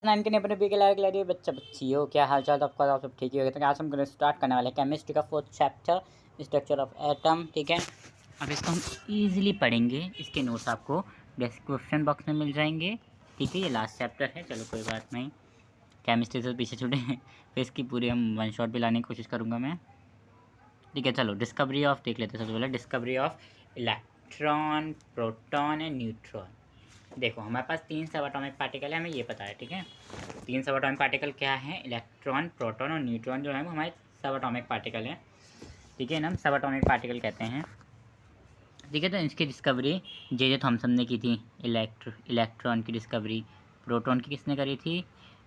Nine के अपने भी के बच्चा बच्ची हो, क्या हाल चाल? आपका आप सब ठीक ही होगा। तो आज हम स्टार्ट करने वाले हैं केमिस्ट्री का 4th chapter, structure of atom. ठीक है, अब इसको हम इजीली पढ़ेंगे। इसके नोट्स आपको डिस्क्रिप्शन बॉक्स में मिल जाएंगे। ठीक है, ये लास्ट चैप्टर है, चलो कोई बात नहीं, केमिस्ट्री से पीछे छूटे फिर इसकी पूरी हम वन शॉट भी लाने की कोशिश करूँगा मैं। ठीक है, चलो डिस्कवरी ऑफ देख लेते हैं। सबसे पहले discovery of electron, proton and neutron. देखो हमारे पास 3 सब एटॉमिक पार्टिकल है, हमें ये पता है। ठीक है, 3 सब एटॉमिक पार्टिकल क्या है? इलेक्ट्रॉन, प्रोटॉन और न्यूट्रॉन जो है वो हमारे सब एटॉमिक पार्टिकल हैं। ठीक है ना, हम सब एटॉमिक पार्टिकल कहते हैं। ठीक है, तो इसकी डिस्कवरी जे थॉमसन ने की थी। इलेक्ट्रॉन की डिस्कवरी, प्रोटॉन की किसने करी थी?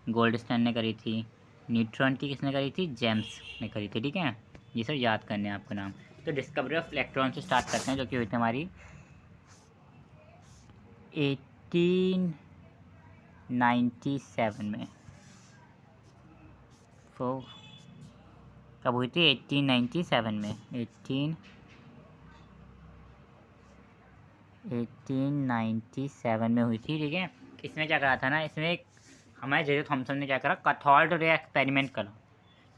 गोल्डस्टाइन ने करी थी। न्यूट्रॉन की किसने करी थी? जेम्स ने करी थी। ठीक है, ये सब याद करने हैं आपको नाम। तो डिस्कवरी ऑफ इलेक्ट्रॉन से स्टार्ट करते हैं, जो कि हुई थी हमारी 1897 में। तो कब हुई थी? 1897 में। 1897 में हुई थी। ठीक है, इसमें क्या करा था ना, इसमें एक हमारे जे थॉमसन ने क्या करा, कैथोड रे एक्सपेरिमेंट करा।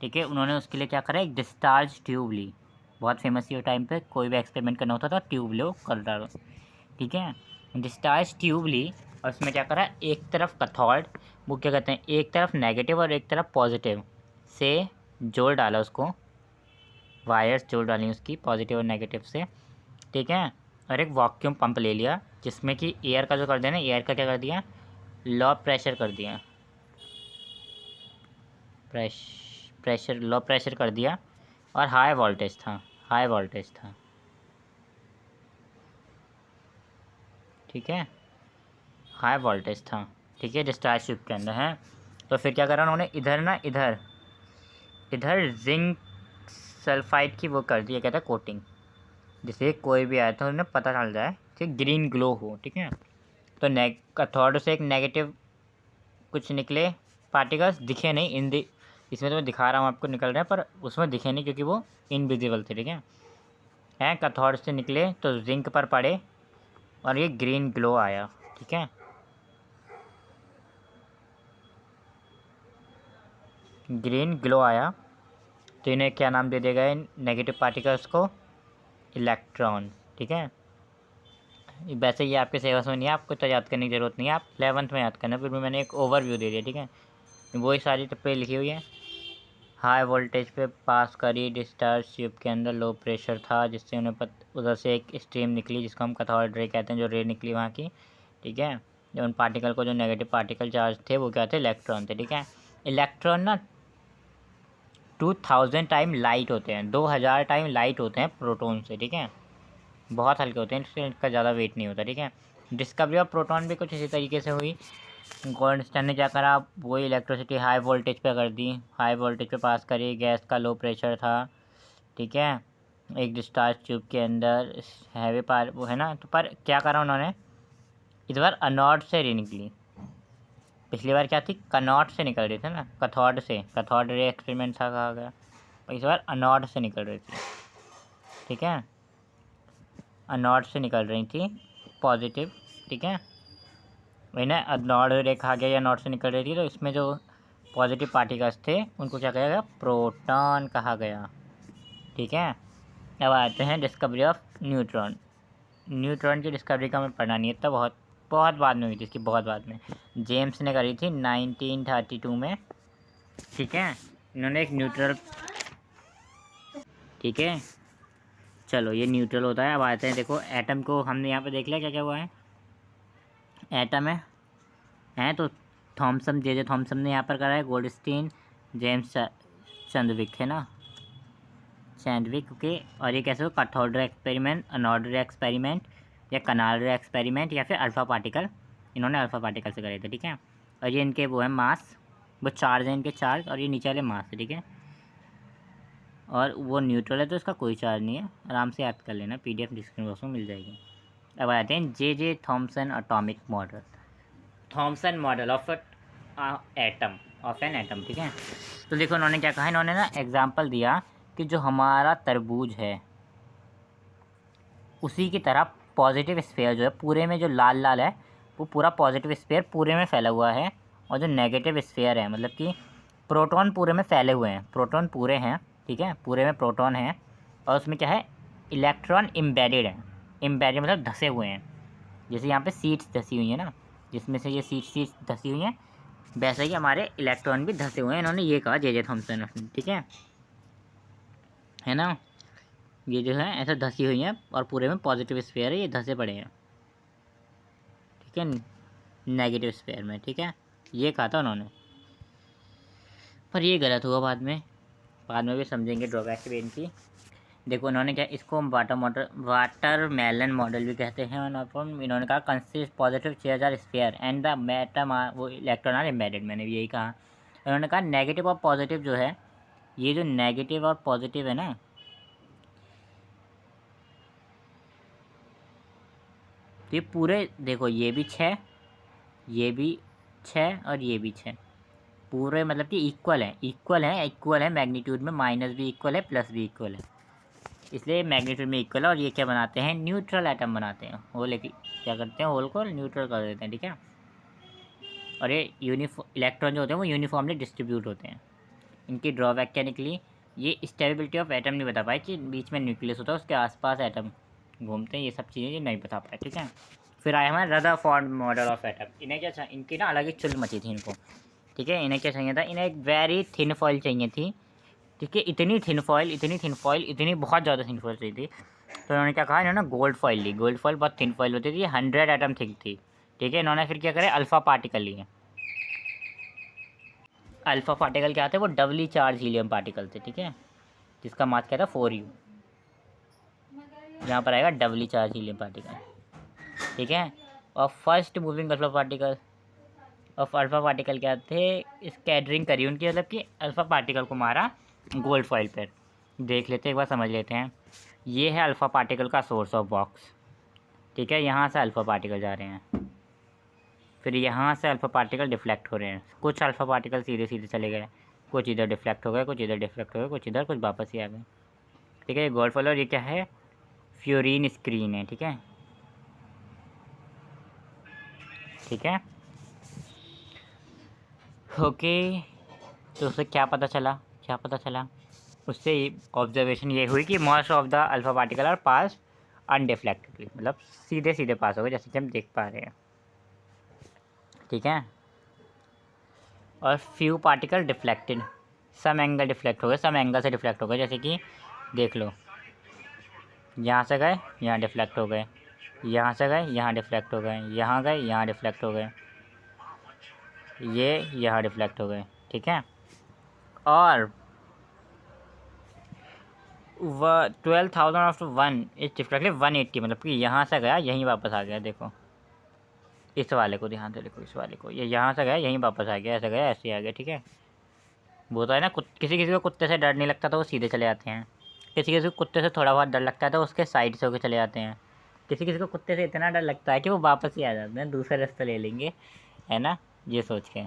ठीक है, उन्होंने उसके लिए क्या करा, एक डिस्चार्ज ट्यूब ली। बहुत फेमस ये टाइम पे, कोई भी एक्सपेरिमेंट करना होता था ट्यूब लो कर डालो। ठीक है, डिस्चार्ज ट्यूब ली और उसमें क्या करा, एक तरफ कैथोड, वो क्या कहते हैं, एक तरफ नेगेटिव और एक तरफ पॉजिटिव से जोड़ डाला उसको, वायर्स जोड़ डाली उसकी पॉजिटिव और नेगेटिव से। ठीक है, और एक वैक्यूम पंप ले लिया जिसमें कि एयर का जो कर दिया ना, एयर का क्या कर दिया, लो प्रेशर कर दिया, प्रेशर लो प्रेशर कर दिया, और हाई वोल्टेज था। ठीक है, हाई वोल्टेज था। ठीक है, डिस्चार्ज ट्यूब के अंदर है। तो फिर क्या करा उन्होंने, इधर जिंक सल्फाइड की वो कर दिया, कहता है कोटिंग, जिससे कोई भी आया तो उन्हें पता चल जाए कि ग्रीन ग्लो हो। ठीक है, तो कैथोड से एक नेगेटिव कुछ निकले पार्टिकल्स, दिखे नहीं इसमें तो मैं दिखा रहा हूँ आपको निकल रहे हैं, पर उसमें दिखे नहीं क्योंकि वो इनविजिबल थे। ठीक है, कैथोड से निकले तो जिंक पर पड़े और ये ग्रीन ग्लो आया। ठीक है, ग्रीन ग्लो आया, तो इन्हें क्या नाम दे दिया गया नेगेटिव पार्टिकल्स को? इलेक्ट्रॉन। ठीक है, वैसे ये आपके सिलेबस में नहीं है, आपको तो याद करने की ज़रूरत नहीं है, आप 11th में याद करना। फिर भी मैंने एक ओवरव्यू दे दिया। ठीक है, वही सारी टिप्पणी लिखी हुई है। हाई वोल्टेज पे पास करी, डिस्चार्ज ट्यूब के अंदर लो प्रेशर था, जिससे उन्हें उधर से एक स्ट्रीम निकली जिसको हम कैथोड रे कहते हैं, जो रे निकली वहाँ की। ठीक है, जो उन पार्टिकल को, जो नेगेटिव पार्टिकल चार्ज थे वो क्या थे? इलेक्ट्रॉन थे। ठीक है, इलेक्ट्रॉन ना 2000 टाइम लाइट होते हैं, 2000 टाइम लाइट होते हैं प्रोटॉन से। ठीक है, बहुत हल्के होते हैं, इसलिए इनका ज़्यादा वेट नहीं होता। ठीक है, डिस्कवरी ऑफ प्रोटॉन भी कुछ इसी तरीके से हुई। गोल्डस्टाइन ने क्या करा, वही इलेक्ट्रिसिटी हाई वोल्टेज पे कर दी, हाई वोल्टेज पे पास करी, गैस का लो प्रेशर था। ठीक है, एक डिस्चार्ज ट्यूब के अंदर हैवी पार वो है ना, तो पर क्या करा उन्होंने, इस बार अनोड से रे निकली। पिछली बार क्या थी, कनॉट से निकल रही थी ना, कैथोड से, कैथोड रे एक्सपेरिमेंट था कहा गया, इस बार अनोड से निकल रही थी। ठीक है, अनोड से निकल रही थी पॉजिटिव। ठीक है, वही ना, अनोड रे कहा गया या नॉट से निकल रही थी, तो इसमें जो पॉजिटिव पार्टिकल्स थे उनको क्या कहा गया, प्रोटॉन कहा गया। ठीक है, अब आते हैं डिस्कवरी ऑफ न्यूट्रॉन। न्यूट्रॉन की डिस्कवरी का हमें पढ़ना नहीं है, तब बहुत बहुत बाद में हुई थी, इसकी बहुत बाद में। जेम्स ने करी थी 1932 में। ठीक है, इन्होंने एक न्यूट्रल, ठीक है, चलो ये न्यूट्रल होता है। अब आते हैं, देखो एटम को हमने यहाँ पे देख लिया क्या क्या हुआ है, एटम है तो जे थॉमसन ने यहाँ पर करा है, गोल्डस्टीन, जेम्स चंदविक है ना, चैंडविक के। और ये कैसे हो, कैथोड रे एक्सपेरिमेंट, अनोड रे एक्सपेरिमेंट, या कनाल रे एक्सपेरिमेंट, या फिर अल्फ़ा पार्टिकल, इन्होंने अल्फ़ा पार्टिकल से करे थे। ठीक है, और ये इनके वो है मास, वो चार्ज है इनके, चार्ज, और ये नीचे वाले मास है। ठीक है, और वो न्यूट्रल है तो इसका कोई चार्ज नहीं है, आराम से याद कर लेना, PDF डिस्क्रिप्शन बॉक्स में मिल जाएगी। अब आते हैं J Thomson atomic model, Thompson model of atom, of an atom. ठीक है, तो देखो उन्होंने क्या कहा, इन्होंने ना एग्जांपल दिया कि जो हमारा तरबूज है उसी की तरह पॉजिटिव स्फीयर जो है पूरे में, जो लाल लाल है वो पूरा पॉजिटिव स्फीयर पूरे में फैला हुआ है, और जो नेगेटिव स्फीयर है मतलब कि प्रोटॉन पूरे में फैले हुए हैं, प्रोटॉन पूरे हैं, ठीक है, पूरे में प्रोटॉन हैं और उसमें क्या है, इलेक्ट्रॉन एम्बेडेड है। एम्बेडेड मतलब धसे हुए हैं, जैसे यहाँ पे सीट्स धसी हुई हैं ना, जिसमें से ये सीट्स धसी हुई हैं, वैसे ही हमारे इलेक्ट्रॉन भी धसे हुए हैं। इन्होंने ये कहा जे थॉम्सन, ठीक है ना, ये जो है ऐसे धसी हुई हैं और पूरे में पॉजिटिव स्फीयर है, ये धसे पड़े हैं, ठीक है, नेगेटिव स्फीयर में, ठीक है, ये कहा था उन्होंने। पर ये गलत हुआ बाद में भी समझेंगे ड्रॉबैक भी इनकी। देखो उन्होंने क्या, इसको वाटर मेलन मॉडल भी कहते हैं। और इन्होंने कहा consist positive charge are sphere and the मैटम वो इलेक्ट्रॉन आर एम्बेडेड, मैंने भी यही कहा। उन्होंने कहा नेगेटिव और पॉजिटिव जो है, ये जो नेगेटिव और पॉजिटिव है ना, तो ये पूरे देखो, ये भी 6, ये भी 6 और ये भी 6, पूरे मतलब कि इक्वल है मैग्नीट्यूड में, माइनस भी इक्वल है प्लस भी इक्वल है, इसलिए मैग्नीट्यूड में इक्वल है। और ये क्या बनाते हैं, न्यूट्रल एटम बनाते हैं, होल क्या करते हैं, होल को न्यूट्रल कर देते हैं, ठीक है। और ये इलेक्ट्रॉन जो होते हैं वो यूनिफॉर्मली डिस्ट्रीब्यूट होते हैं। इनकी ड्रॉबैक क्या निकली, ये स्टेबिलिटी ऑफ एटम नहीं बता पाए कि बीच में न्यूक्लियस होता है, उसके आसपास एटम घूमते हैं, ये सब चीज़ें ये नहीं बता पाए, ठीक है। फिर आए हमारे रदरफोर्ड मॉडल ऑफ एटम। इन्हें क्या, इनकी ना अलग ही चुल मची थी इनको, ठीक है। इन्हें क्या चाहिए था, इन्हें एक वेरी थिन फॉइल चाहिए थी, ठीक है, इतनी थिन फॉइल, इतनी बहुत ज़्यादा थिन फॉइल चाहिए थी। तो इन्होंने क्या कहा, इन्होंने गोल्ड फॉइल ली। गोल्ड फॉइल बहुत थिन फॉइल होती थी, 100 एटम थिक थी, ठीक है। इन्होंने फिर क्या करे, अल्फ़ा पार्टिकल लिए। अल्फ़ा पार्टिकल क्या थे, वो डबली चार्ज हीलियम पार्टिकल थे, ठीक है, जिसका मास क्या था 4u। यहाँ पर आएगा डबली चार्ज हीलियम पार्टिकल, ठीक है। और फर्स्ट मूविंग अल्फ़ा पार्टिकल, और अल्फ़ा पार्टिकल क्या थे, स्कैटरिंग करी उनकी, मतलब कि अल्फ़ा पार्टिकल को मारा गोल्ड फॉइल पर। देख लेते हैं, एक बार समझ लेते हैं। ये है अल्फ़ा पार्टिकल का सोर्स ऑफ बॉक्स, ठीक है, यहाँ से अल्फ़ा पार्टिकल जा रहे हैं, फिर यहाँ से अल्फ़ा पार्टिकल डिफ्लेक्ट हो रहे हैं। कुछ अल्फ़ा पार्टिकल सीधे सीधे चले गए, कुछ इधर डिफ्लेक्ट हो गए, कुछ इधर डिफ्लेक्ट हो गए, कुछ इधर, कुछ वापस ही आ गए, ठीक है। ये गोल्ड फॉइल, और ये क्या है, फ्यूरिन स्क्रीन है, ठीक है, ठीक है, ओके। तो उससे क्या पता चला, उससे ऑब्जर्वेशन ये हुई कि most of the alpha particle are pass undeflectedly, मतलब सीधे सीधे पास हो गए, जैसे कि हम देख पा रहे हैं, ठीक है। और few particle deflected, some angle deflect हो गए, सम एंगल से डिफ्लेक्ट हो गए, जैसे कि देख लो, यहाँ से गए, यहाँ डिफ्लेक्ट हो गए, यहाँ से गए, यहाँ डिफ्लेक्ट हो गए, यहाँ गए, यहाँ डिफ्लेक्ट हो गए, ये यहाँ डिफ्लेक्ट हो गए, ठीक है। और 12,000 ऑफ 1 इस डिफ्लेक्टली 180, मतलब कि यहाँ से गया यहीं वापस आ गया। देखो इस वाले को ध्यान से देखो, इस वाले को, ये यहाँ से गया यहीं वापस आ गया, ऐसे गया ऐसे ही आ गया, ठीक है। वो तो है ना, किसी किसी को कुत्ते से डर नहीं लगता तो वो सीधे चले जाते हैं, किसी किसी को कुत्ते से थोड़ा बहुत डर लगता है तो उसके साइड से होकर चले जाते हैं, किसी किसी को कुत्ते से इतना डर लगता है कि वो वापस ही आ जाते हैं, दूसरा रास्ता ले लेंगे, है ना, ये सोच के।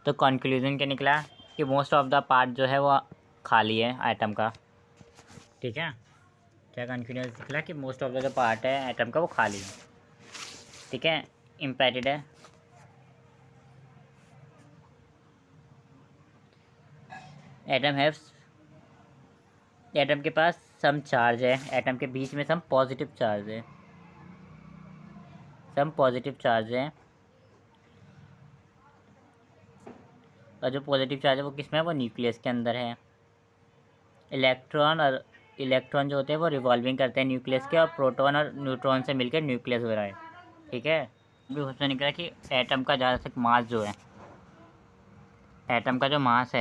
तो कंक्लूजन क्या निकला कि मोस्ट ऑफ द पार्ट जो है वो खाली है एटम का, ठीक है। क्या कंक्लूजन निकला कि मोस्ट ऑफ द जो पार्ट है एटम का वो खाली है, ठीक है, इम्पैक्टेड है। एटम के पास सम चार्ज है, एटम के बीच में सम पॉजिटिव चार्ज है, और जो पॉजिटिव चार्ज है वो किस में है, वो न्यूक्लियस के अंदर है। इलेक्ट्रॉन जो होते हैं वो रिवॉल्विंग करते हैं न्यूक्लियस के, और प्रोटॉन और न्यूट्रॉन से मिलकर न्यूक्लियस हो रहा है, ठीक है। भी उसमें निकला कि एटम का ज़्यादा तक मास जो है, एटम का जो मास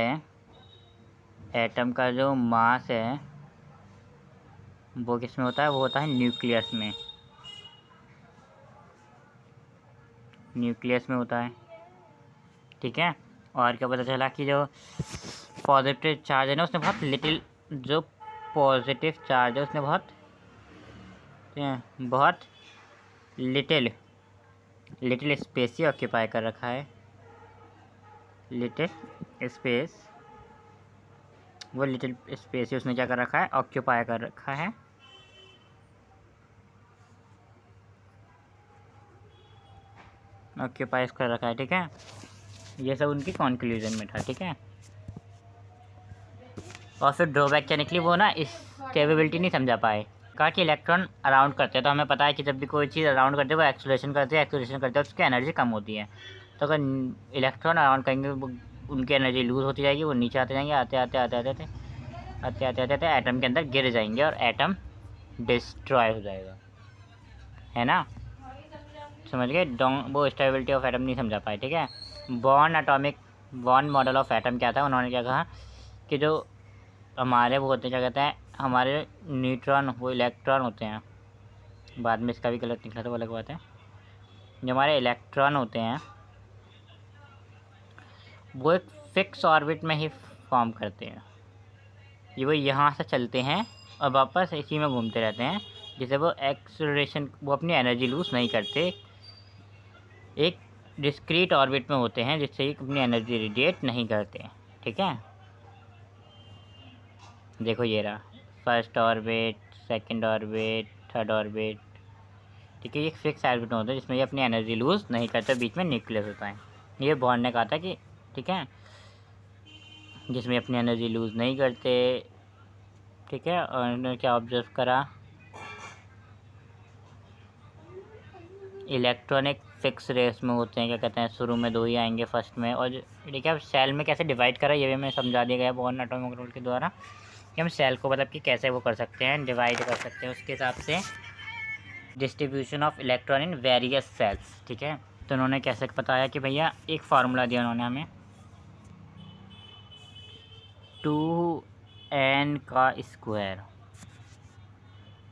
है वो किस में होता है, वो होता है न्यूक्लियस में होता है, ठीक है। और क्या पता चला कि जो पॉजिटिव चार्ज है ना उसने बहुत लिटिल, जो पॉजिटिव चार्ज है उसने बहुत लिटिल स्पेस ही ऑक्यूपाई कर रखा है, लिटिल स्पेस ही उसने क्या कर रखा है, ऑक्यूपाई कर रखा है। ऑक्यूपाइज कर रखा है, ठीक है। ये सब उनकी कंक्लूजन में था, ठीक है। और फिर ड्रॉबैक क्या निकली, वो ना इस कैपेबिलिटी नहीं समझा पाए। कहा कि इलेक्ट्रॉन अराउंड करते हैं, तो हमें पता है कि जब भी कोई चीज़ अराउंड करते हैं वो एक्सेलरेशन करते हैं, एक्सेलरेशन करते हैं उसकी एनर्जी कम होती है। तो अगर इलेक्ट्रॉन अराउंड करेंगे उनकी एनर्जी लूज़ होती जाएगी, वो नीचे आते जाएंगे, आते आते आते आते आते आते आते आते आते एटम के अंदर गिर जाएंगे और एटम डिस्ट्रॉय हो जाएगा, है ना। समझ गए। वो स्टेबिलिटी ऑफ एटम नहीं समझा पाए, ठीक है। बॉर्न मॉडल ऑफ एटम क्या था, उन्होंने क्या कहा कि जो हमारे वो होते हैं, क्या कहते हैं, हमारे न्यूट्रॉन वो इलेक्ट्रॉन होते हैं। बाद में इसका भी गलत निकला तो वो अलग बात है। जो हमारे इलेक्ट्रॉन होते हैं वो एक फिक्स ऑर्बिट में ही फॉर्म करते हैं। ये वो यहाँ से चलते हैं और वापस इसी में घूमते रहते हैं, जिससे वो एक्सेलरेशन, वो अपनी एनर्जी लूज़ नहीं करते। एक डिस्क्रीट ऑर्बिट में होते हैं जिससे ये अपनी एनर्जी रेडिएट नहीं करते, ठीक है। देखो ये रहा first orbit, second orbit, third orbit, ठीक है। ये फिक्स ऑर्बिट में होता है जिसमें ये अपनी एनर्जी लूज़ नहीं करते, बीच में न्यूक्लियस होता है। ये बॉर्न ने कहा था कि ठीक है, जिसमें अपनी एनर्जी लूज़ नहीं करते, ठीक है। और उन्होंने क्या ऑब्जर्व करा, इलेक्ट्रॉनिक फिक्स रेस में होते हैं, क्या कहते हैं, शुरू में दो ही आएंगे फर्स्ट में। और ठीक है, सेल में कैसे डिवाइड करा ये भी हमें समझा दिया गया बॉर्न एटॉमिक रूल के द्वारा, कि हम सेल को मतलब कि कैसे वो कर सकते हैं, डिवाइड कर सकते हैं उसके हिसाब से, distribution of electron in various cells, ठीक है। तो उन्होंने कैसे बताया कि भैया एक फार्मूला दिया उन्होंने हमें, 2n का स्क्वायर,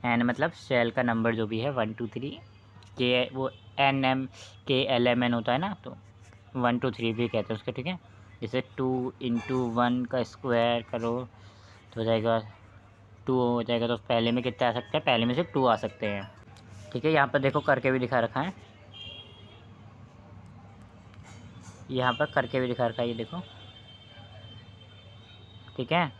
n मतलब सेल का नंबर जो भी है 1 2 3, के वो NMKLMN होता है ना, तो 1 2 3 भी कहते हैं उसके, ठीक है। जैसे 2 × 1 का स्क्वायर करो तो हो जाएगा 2 हो जाएगा, तो पहले में कितने आ सकते हैं, पहले में सिर्फ 2 आ सकते हैं, ठीक है। यहाँ पर देखो करके भी दिखा रखा है, यहाँ पर करके भी दिखा रखा है, ये देखो, ठीक है।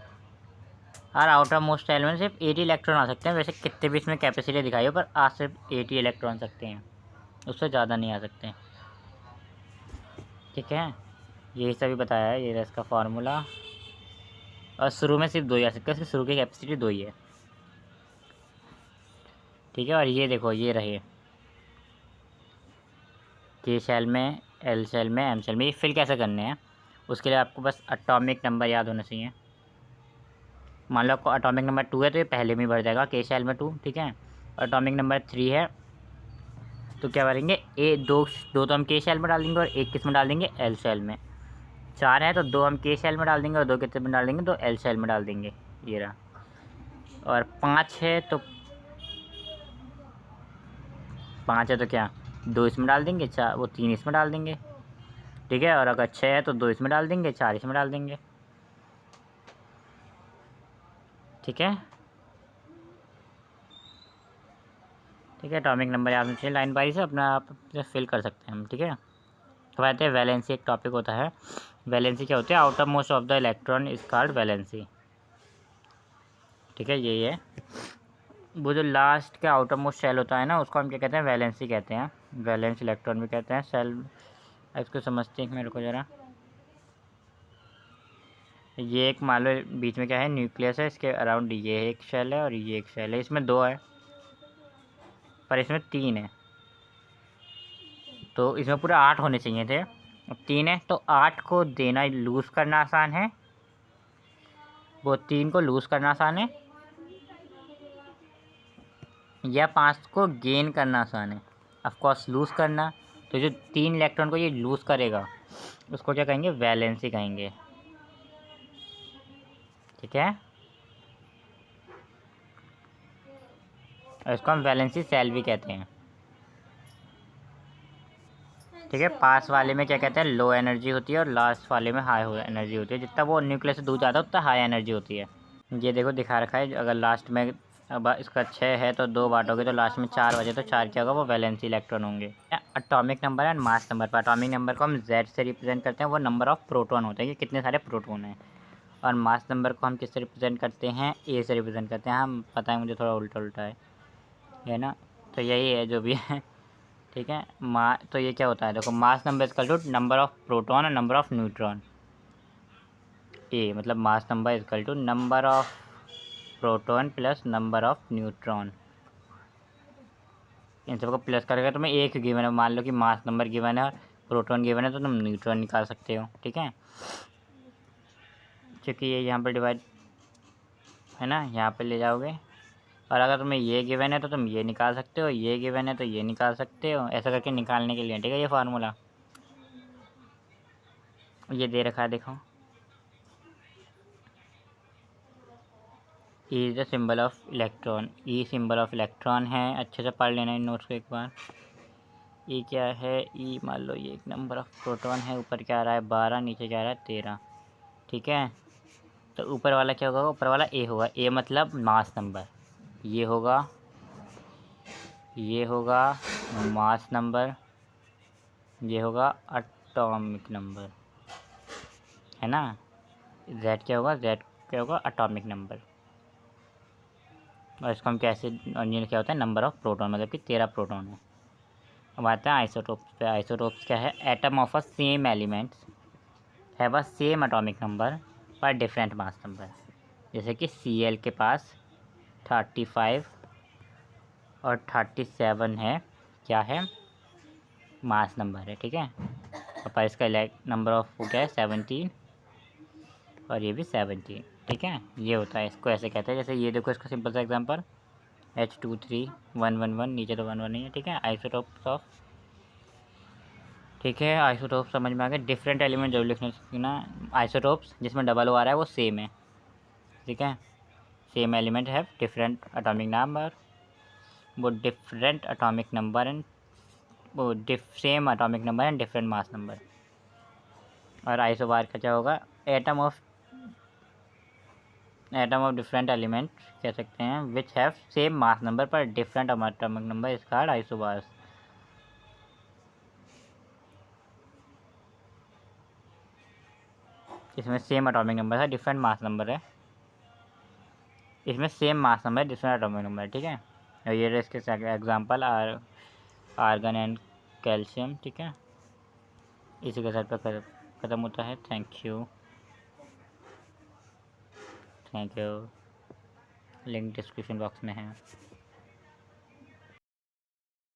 और आउटर मोस्ट सेल में सिर्फ 80 इलेक्ट्रॉन आ सकते हैं। वैसे कितने भी इसमें कैपेसिटी दिखाई हो, पर आज सिर्फ 80 इलेक्ट्रॉन सकते हैं, उससे ज़्यादा नहीं आ सकते, ठीक है। यही सभी बताया है, ये इसका फार्मूला। और शुरू में सिर्फ 2 ही आ सकते हैं, इसकी शुरू की कैपेसिटी 2 ही है, ठीक है। और ये देखो ये रहे के सेल में, एल सेल में, एम सेल में, ये फिल कैसे करने हैं उसके लिए आपको बस एटॉमिक नंबर याद होना चाहिए। मान लो आपको एटॉमिक नंबर 2 है तो ये पहले में भर जाएगा, के सेल में 2, ठीक है। एटॉमिक नंबर 3 है तो क्या करेंगे, दो तो हम के सेल में डाल देंगे और एक किस में डाल देंगे, एल सेल में। 4 है तो 2 हम के सेल में डाल देंगे और 2 किस में डाल देंगे, तो एल सेल में डाल देंगे, ये रहा। और 5 है तो 5 है तो क्या, 2 इसमें डाल देंगे, 4 वो 3 इसमें डाल देंगे, ठीक है। और अगर 6 है तो 2 इसमें डाल देंगे, 4 इसमें डाल देंगे, ठीक है। ठीक है, एटॉमिक नंबर याद चाहिए, लाइन बारी से अपना आप फिल कर सकते हैं हम, ठीक है। तो कहते हैं वैलेंसी एक टॉपिक होता है। वैलेंसी क्या होती है, outer most of the electron is called valency, ठीक है। यही है, वो जो लास्ट का आउटर मोस्ट सेल होता है ना, उसको हम क्या कहते हैं, वैलेंसी कहते हैं, वैलेंस इलेक्ट्रॉन भी कहते हैं। सेल इसको समझते हैं मेरे को ज़रा, ये एक मान लो बीच में क्या है, न्यूक्लियस है, इसके अराउंड ये एक सेल है और ये एक सेल है, इसमें 2 है पर इसमें 3 है, तो इसमें पूरा 8 होने चाहिए थे, 3 है तो 8 को देना लूज़ करना आसान है, वो 3 को लूज़ करना आसान है, या 5 को गेन करना आसान है। ऑफकोर्स लूज़ करना, तो जो 3 इलेक्ट्रॉन को ये लूज़ करेगा उसको क्या कहेंगे, वैलेंसी कहेंगे, ठीक है। और इसको हम वैलेंसी सेल भी कहते हैं, ठीक है। पास वाले में क्या कहते हैं, लो एनर्जी होती है और लास्ट वाले में हाई एनर्जी होती है। जितना वो न्यूक्लियस से दूर जाता है उतना हाई एनर्जी होती है। ये देखो दिखा रखा है, अगर लास्ट में अब इसका 6 है तो 2 बांटोगे तो लास्ट में 4 बचे, तो 4 क्या होगा, वो वैलेंसी इलेक्ट्रॉन होंगे। Atomic number and mass number पर, एटॉमिक नंबर को हम Z से रिप्रेजेंट करते हैं, वो नंबर ऑफ़ प्रोटॉन होते हैं कि कितने सारे प्रोटॉन हैं। और मास नंबर को हम किससे रिप्रेजेंट करते हैं, A से रिप्रेजेंट करते हैं। हम पता है मुझे थोड़ा उल्टा उल्टा है ना, तो यही है जो भी है। ठीक है। तो ये क्या होता है, देखो mass number equal to number of proton और नंबर ऑफ न्यूट्रॉन। ए मतलब mass number equal to number of proton plus number of neutron. इन सबको प्लस करके तुम्हें एक गिवन है, मान लो कि मास नंबर गिवन है, प्रोटॉन गिवन है, तो तुम न्यूट्रॉन निकाल सकते हो। ठीक है, क्योंकि ये यहाँ पर डिवाइड है ना, यहाँ पे ले जाओगे। और अगर तुम्हें ये गिवन है तो तुम ये निकाल सकते हो, ये गिवन है तो ये निकाल सकते हो, ऐसा करके निकालने के लिए। ठीक है, ये फार्मूला ये दे रखा है, देखो। E is the symbol of electron, E symbol of electron है। अच्छे से पढ़ लेना इन नोट्स को एक बार। ई क्या है, ई मान लो ये एक नंबर ऑफ प्रोटॉन है, ऊपर क्या आ रहा है 12, नीचे क्या आ रहा है 13। ठीक है, तो ऊपर वाला क्या होगा, ऊपर वाला ए होगा, ए मतलब मास नंबर, ये होगा मास नंबर, ये होगा एटॉमिक नंबर, है ना। जेड क्या होगा, एटॉमिक नंबर। और इसको हम कैसे, और ये क्या होता है नंबर ऑफ प्रोटॉन, मतलब कि 13 प्रोटॉन है। अब आते हैं आइसोटोप्स पे। आइसोटोप्स क्या है, atom of a same elements have a same atomic number पर डिफरेंट मास नंबर। जैसे कि Cl के पास 35 और 37 है, क्या है, मास नंबर है। ठीक है, और इसका नंबर ऑफ वो क्या है 17, और ये भी 17। ठीक है, ये होता है, इसको ऐसे कहते हैं। जैसे ये देखो, इसका सिंपल सा एग्जांपल H23 111, नीचे तो 11 नहीं है। ठीक है, आइसोटोप्स ऑफ, ठीक है, आइसोटोप समझ में आ गया। डिफरेंट एलिमेंट जरूर लिखना सीखना। आइसोटोप्स जिसमें डबल ओ आ रहा है वो सेम है। ठीक है, सेम एलिमेंट है डिफरेंट एटॉमिक नंबर, वो डिफरेंट एटॉमिक नंबर एंड वो same atomic number and different mass number. और आइसोबार का क्या होगा, एटम ऑफ डिफरेंट एलिमेंट कह सकते हैं, which have same mass number पर different atomic number is called isobars. इसमें सेम एटॉमिक नंबर है, डिफरेंट मास नंबर है, इसमें सेम मास नंबर है, डिफरेंट एटॉमिक नंबर है। ठीक है, और ये इसके एग्जांपल आर्गन एंड कैल्शियम। ठीक है, इसी के साथ पर ख़त्म होता है। Thank you, link description box में है।